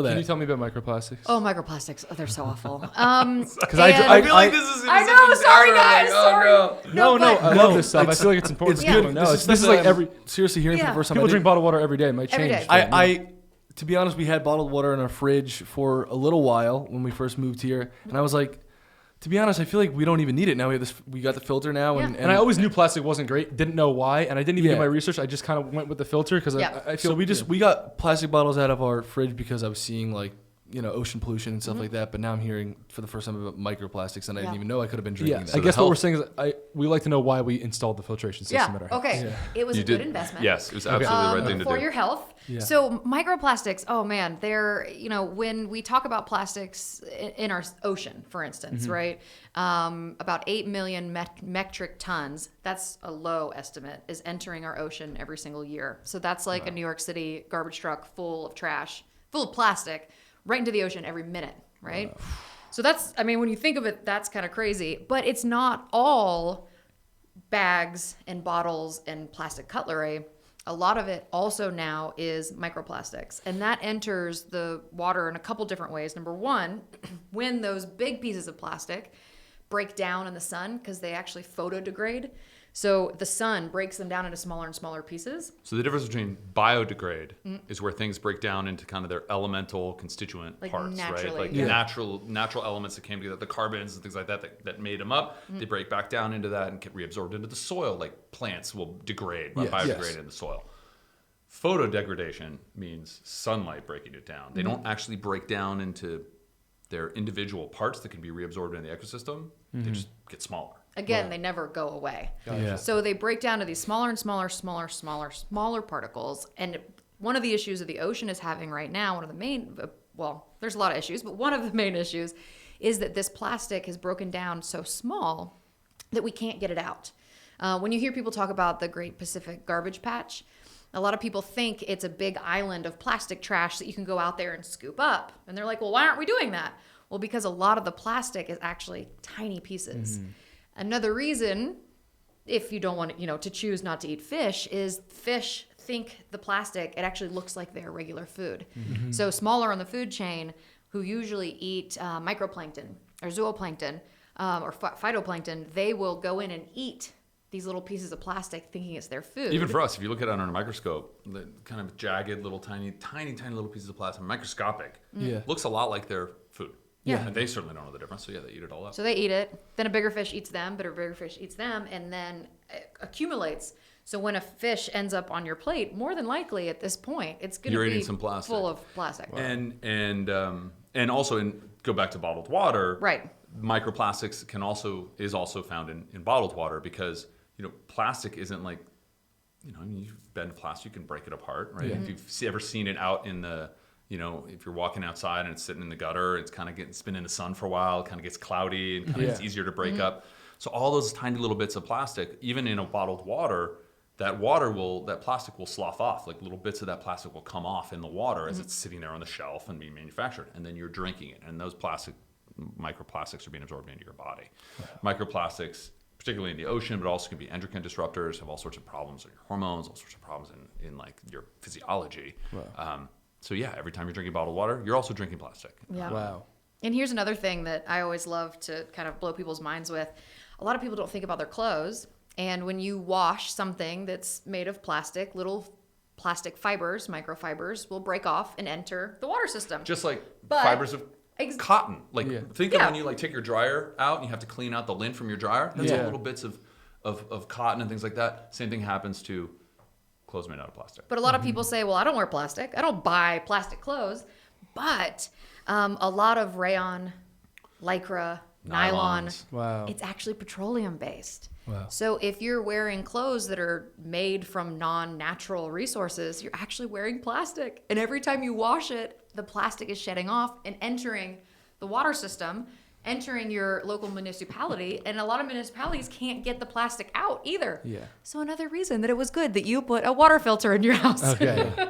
Can you tell me about microplastics? Oh, microplastics. Oh, they're so awful. Because I feel like this is. I know. Sorry, guys. Sorry. No, I love this stuff. I feel like it's important. It's for people good. to know. This This is is like every seriously hearing for the first time. people drink bottled water every day. It might Every change. day. To be honest, we had bottled water in our fridge for a little while when we first moved here, and I was like, to be honest, I feel like we don't even need it now. We have this. We got the filter now, Yeah. and I always knew plastic wasn't great. Didn't know why, and I didn't even do Yeah. my research. I just kind of went with the filter because I feel. So we got plastic bottles out of our fridge because I was seeing like ocean pollution and stuff like that. But now I'm hearing for the first time about microplastics, and I didn't even know I could have been drinking that. I guess what we're saying is we like to know why we installed the filtration system at our house. Okay. It was a good investment. Yes, it was absolutely the right thing to do. For your health. Yeah. So microplastics, oh man, they're, when we talk about plastics in our ocean, for instance, right? About 8 million metric tons, that's a low estimate, is entering our ocean every single year. So that's like a New York City garbage truck full of trash, full of plastic, right into the ocean every minute, right? Wow. So that's, when you think of it, that's kind of crazy. But it's not all bags and bottles and plastic cutlery. A lot of it also now is microplastics, and that enters the water in a couple different ways. Number one, when those big pieces of plastic break down in the sun, because they actually photodegrade. So the sun breaks them down into smaller and smaller pieces. So the difference between biodegrade is where things break down into kind of their elemental constituent parts, right? Like natural elements that came together, the carbons and things like that made them up. They break back down into that and get reabsorbed into the soil. Like plants will degrade, biodegrade in the soil. Photodegradation means sunlight breaking it down. They don't actually break down into their individual parts that can be reabsorbed in the ecosystem. They just get smaller. Again, they never go away. Yeah. So they break down to these smaller and smaller particles. And one of the issues that the ocean is having right now, one of the main, there's a lot of issues, but one of the main issues is that this plastic has broken down so small that we can't get it out. When you hear people talk about the Great Pacific Garbage Patch, a lot of people think it's a big island of plastic trash that you can go out there and scoop up. And they're like, well, why aren't we doing that? Well, because a lot of the plastic is actually tiny pieces. Another reason, if you don't want to choose not to eat fish, is fish think the plastic, it actually looks like their regular food. So smaller on the food chain, who usually eat microplankton or zooplankton or phytoplankton, they will go in and eat these little pieces of plastic thinking it's their food. Even for us, if you look at it under a microscope, the kind of jagged little tiny little pieces of plastic, microscopic, looks a lot like their food. Yeah. And they certainly don't know the difference. So they eat it all up. So they eat it. Then a bigger fish eats them, but a bigger fish eats them, and then it accumulates. So when a fish ends up on your plate, more than likely at this point, it's going to be eating some plastic. Full of plastic. Wow. And also go back to bottled water. Right. Microplastics is also found in bottled water because plastic isn't like you bend plastic, you can break it apart, right? If you've ever seen it out in the if you're walking outside and it's sitting in the gutter, it's kind of it's been in the sun for a while, it kind of gets cloudy and kind of it's easier to break up. So all those tiny little bits of plastic, even in a bottled water, that plastic will slough off. Like little bits of that plastic will come off in the water as it's sitting there on the shelf and being manufactured. And then you're drinking it. And those microplastics are being absorbed into your body. Microplastics, particularly in the ocean, but also can be endocrine disruptors, have all sorts of problems in your hormones, all sorts of problems in like your physiology. Wow. So every time you're drinking bottled water, you're also drinking plastic. Yeah. Wow. And here's another thing that I always love to kind of blow people's minds with. A lot of people don't think about their clothes. And when you wash something that's made of plastic, little plastic fibers, microfibers, will break off and enter the water system. Just like fibers of cotton. Think of when you take your dryer out and you have to clean out the lint from your dryer. That's all little bits of cotton and things like that. Same thing happens to clothes made out of plastic. But a lot of people say, well, I don't wear plastic. I don't buy plastic clothes. But a lot of rayon, lycra, nylon, it's actually petroleum based. Wow. So if you're wearing clothes that are made from non-natural resources, you're actually wearing plastic. And every time you wash it, the plastic is shedding off and entering the water system, entering your local municipality, and a lot of municipalities can't get the plastic out either. Yeah. So another reason that it was good that you put a water filter in your house. Okay.